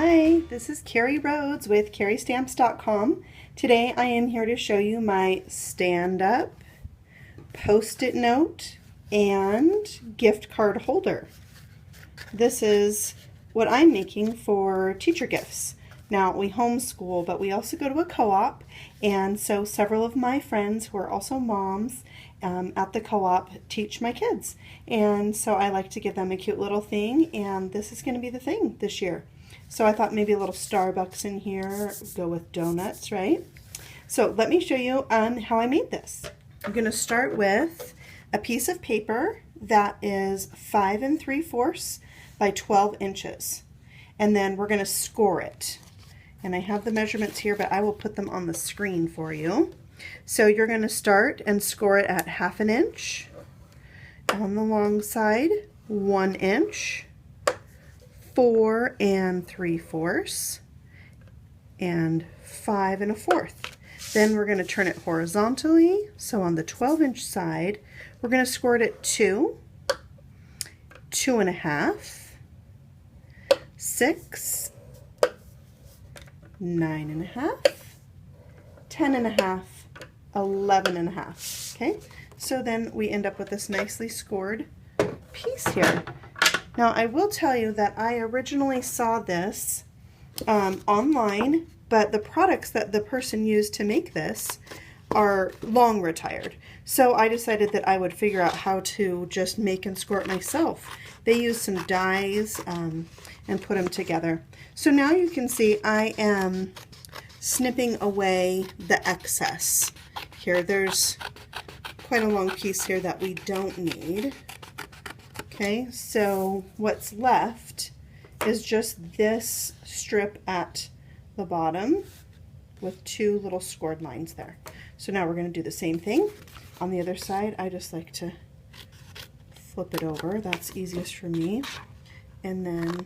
Hi, this is Carrie Rhoades with CarrieStamps.com. Today I am here to show you my stand-up Post-it note and gift card holder. This is what I'm making for teacher gifts. Now, we homeschool, but we also go to a co-op, and so several of my friends who are also moms at the co-op teach my kids. And so I like to give them a cute little thing, and this is going to be the thing this year. So I thought maybe a little Starbucks in here, go with donuts, right? So let me show you how I made this. I'm going to start with a piece of paper that is 5 3/4 by 12 inches. And then we're going to score it. And I have the measurements here, but I will put them on the screen for you. So you're going to start and score it at 1/2 inch. On the long side, 1 inch, 4 3/4, and 5 1/4. Then we're going to turn it horizontally. So on the 12-inch side, we're going to score it at 2, 2 1/2, 6, 9 1/2, 10 1/2, 11 1/2. Okay, so then we end up with this nicely scored piece here. Now I will tell you that I originally saw this online, but the products that the person used to make this are long retired. So I decided that I would figure out how to just make and score it myself. They used some dies and put them together. So now you can see I am snipping away the excess. Here, there's quite a long piece here that we don't need. Okay, so what's left is just this strip at the bottom with 2 little scored lines there. So now we're going to do the same thing. On the other side, I just like to flip it over. That's easiest for me. And then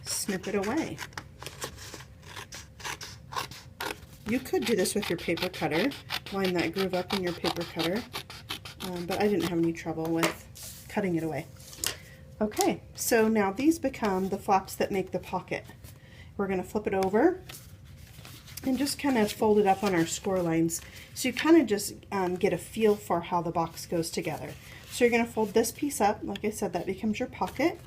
snip it away. You could do this with your paper cutter. Line that groove up in your paper cutter. But I didn't have any trouble with cutting it away. Okay, so now these become the flaps that make the pocket. We're going to flip it over and just kind of fold it up on our score lines. So you kind of just get a feel for how the box goes together. So you're going to fold this piece up. Like I said, that becomes your pocket.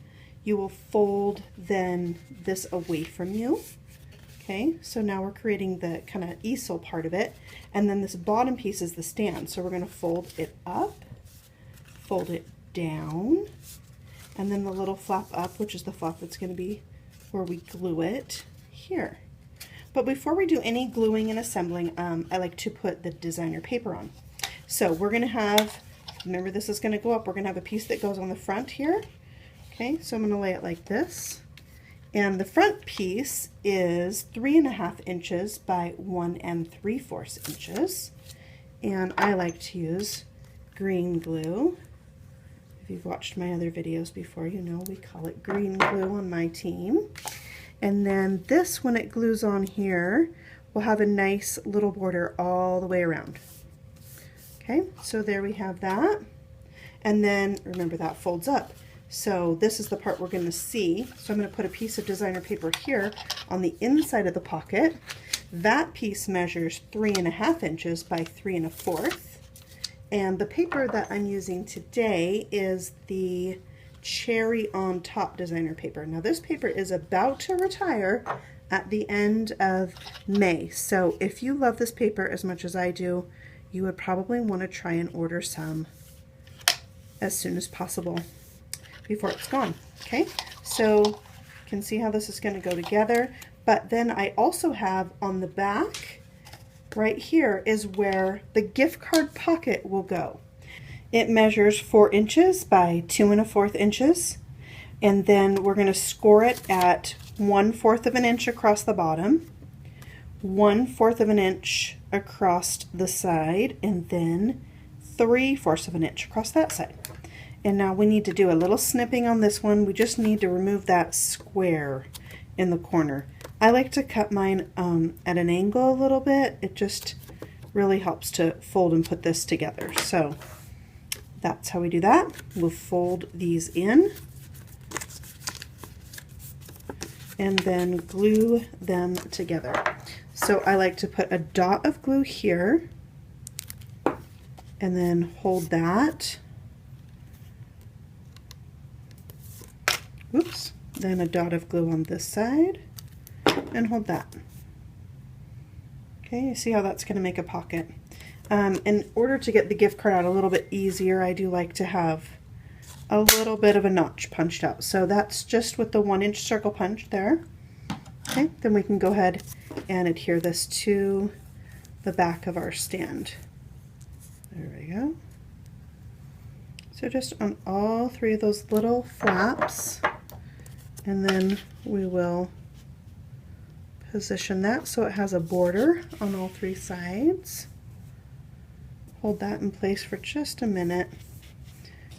You will fold then this away from you. Okay, so now we're creating the kind of easel part of it. And then this bottom piece is the stand. So we're going to fold it up, fold it down, and then the little flap up, which is the flap that's going to be where we glue it here. But before we do any gluing and assembling, I like to put the designer paper on. So we're going to have, remember this is going to go up, we're going to have a piece that goes on the front here. Okay, so I'm going to lay it like this. And the front piece is 3 1/2 inches by 1 3/4 inches. And I like to use green glue. If you've watched my other videos before, you know we call it green glue on my team. And then this, when it glues on here, will have a nice little border all the way around. Okay, so there we have that. And then, remember that folds up. So this is the part we're going to see. So I'm going to put a piece of designer paper here on the inside of the pocket. That piece measures 3 1/2 inches by 3 1/4. And the paper that I'm using today is the Cherry on Top designer paper. Now this paper is about to retire at the end of May. So if you love this paper as much as I do, you would probably want to try and order some as soon as possible before it's gone. Okay, so you can see how this is going to go together. But then I also have on the back, right here is where the gift card pocket will go. It measures 4 inches by 2 1/4 inches, and then we're going to score it at 1/4 of an inch across the bottom, 1/4 of an inch across the side, and then 3/4 of an inch across that side. And now we need to do a little snipping on this one. We just need to remove that square in the corner. I like to cut mine at an angle a little bit. It just really helps to fold and put this together. So that's how we do that. We'll fold these in. and then glue them together. So I like to put a dot of glue here and then hold that. Whoops. Then a dot of glue on this side and hold that. Okay, you see how that's going to make a pocket. In order to get the gift card out a little bit easier, I do like to have a little bit of a notch punched out. So that's just with the 1-inch circle punch there. Okay, then we can go ahead and adhere this to the back of our stand. There we go. So just on all 3 of those little flaps, and then we will position that so it has a border on all 3 sides. Hold that in place for just a minute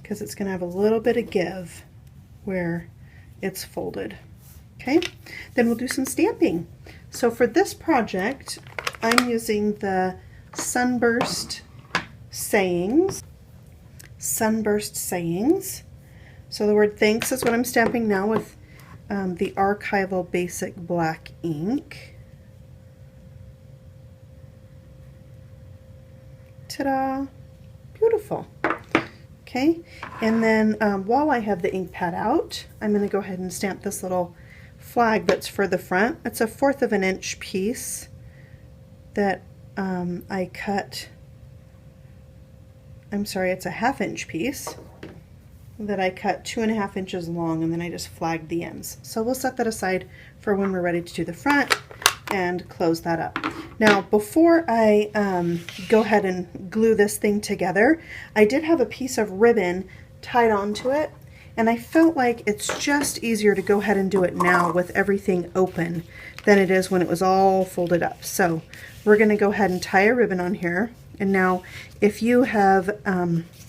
because it's going to have a little bit of give where it's folded. Okay, then we'll do some stamping. So for this project, I'm using the Sunburst Sayings. Sunburst Sayings. So the word thanks is what I'm stamping now with the Archival Basic Black ink. Ta-da! Beautiful. Okay, and then while I have the ink pad out, I'm going to go ahead and stamp this little flag that's for the front. It's a 1/4 of an inch piece that I cut. I'm sorry, it's a 1/2 inch piece that I cut 2.5 inches long, and then I just flagged the ends. So we'll set that aside for when we're ready to do the front and close that up. Now before I go ahead and glue this thing together, I did have a piece of ribbon tied onto it, and I felt like it's just easier to go ahead and do it now with everything open than it is when it was all folded up. So we're going to go ahead and tie a ribbon on here. And now if you have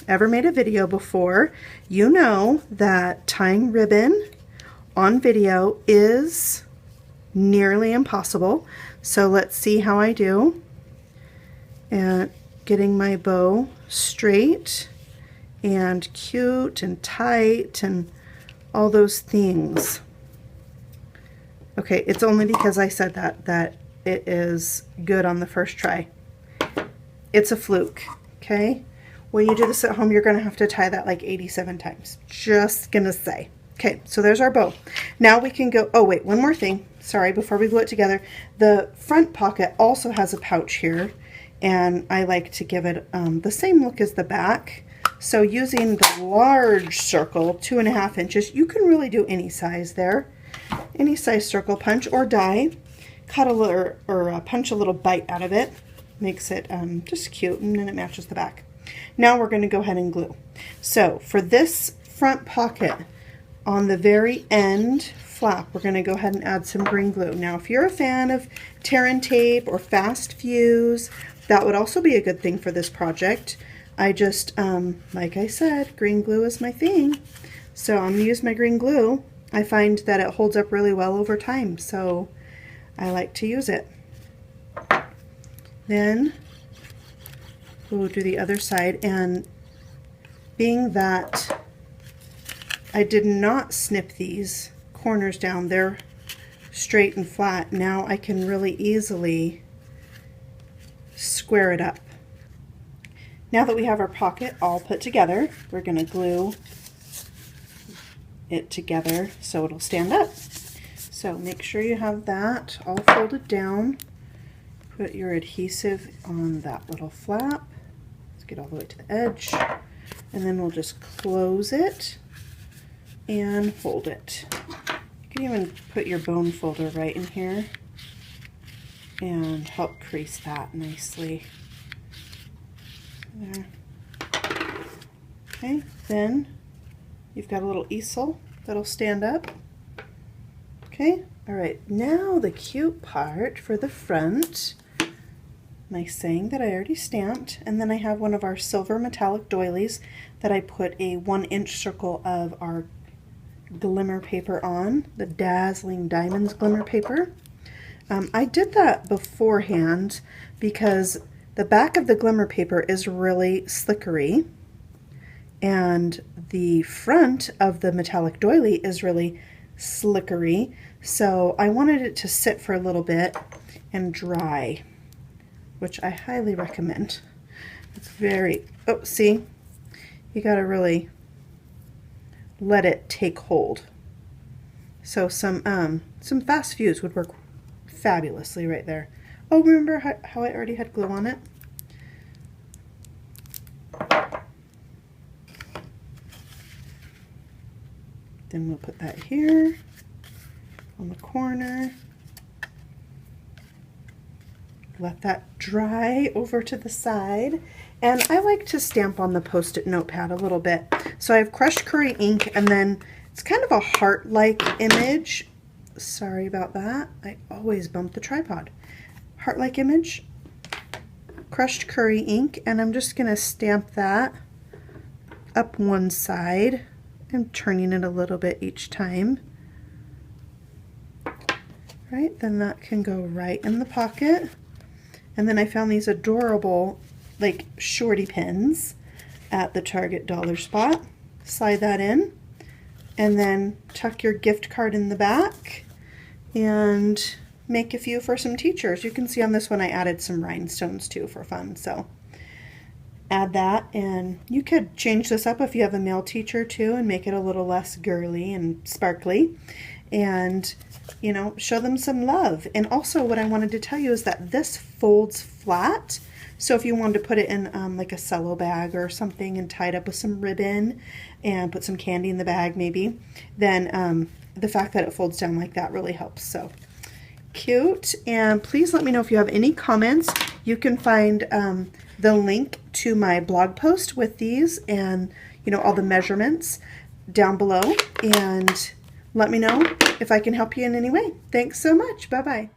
ever made a video before, you know that tying ribbon on video is nearly impossible. So let's see how I do at getting my bow straight and cute and tight and all those things. Okay, it's only because I said that it is good on the first try. It's a fluke, okay? When you do this at home, you're going to have to tie that like 87 times. Just gonna say. Okay, so there's our bow. Now we can go, oh wait, one more thing. Sorry, before we glue it together. The front pocket also has a pouch here, and I like to give it the same look as the back. So using the large circle, 2.5 inches, you can really do any size there. Any size circle punch or die. Cut a little, or punch a little bite out of it. Makes it just cute, and then it matches the back. Now we're going to go ahead and glue. So for this front pocket, on the very end flap, we're going to go ahead and add some green glue. Now if you're a fan of tear and tape or fast fuse, that would also be a good thing for this project. I just, like I said, green glue is my thing. So I'm going to use my green glue. I find that it holds up really well over time, so I like to use it. Then we'll do the other side, and being that I did not snip these corners down, they're straight and flat, now I can really easily square it up. Now that we have our pocket all put together, we're going to glue it together so it'll stand up. So make sure you have that all folded down. Put your adhesive on that little flap. Let's get all the way to the edge. And then we'll just close it and fold it. You can even put your bone folder right in here and help crease that nicely. There. Okay, then you've got a little easel that'll stand up. Okay, all right, now the cute part for the front. My saying that I already stamped, and then I have one of our silver metallic doilies that I put a 1-inch circle of our glimmer paper on, the Dazzling Diamonds glimmer paper. I did that beforehand because the back of the glimmer paper is really slickery, and the front of the metallic doily is really slickery. So I wanted it to sit for a little bit and dry, which I highly recommend. It's very, oh, see, you gotta really let it take hold. So some fast fuse would work fabulously right there. Oh, remember how I already had glue on it? Then we'll put that here on the corner. Let that dry over to the side. And I like to stamp on the Post-it notepad a little bit. So I have crushed curry ink, and then it's kind of a heart-like image. Sorry about that. I always bump the tripod. Heart-like image, crushed curry ink, and I'm just gonna stamp that up one side. I'm turning it a little bit each time. Right, then that can go right in the pocket. And then I found these adorable, like, shorty pins at the Target dollar spot. Slide that in, and then tuck your gift card in the back, and make a few for some teachers. You can see on this one I added some rhinestones too for fun, so add that, and you could change this up if you have a male teacher too and make it a little less girly and sparkly, and you know, show them some love. And also what I wanted to tell you is that this folds flat, so if you wanted to put it in like a cello bag or something and tie it up with some ribbon and put some candy in the bag maybe, then the fact that it folds down like that really helps. So cute. And please let me know if you have any comments. You can find the link to my blog post with these and, you know, all the measurements down below, and let me know if I can help you in any way. Thanks so much. Bye-bye.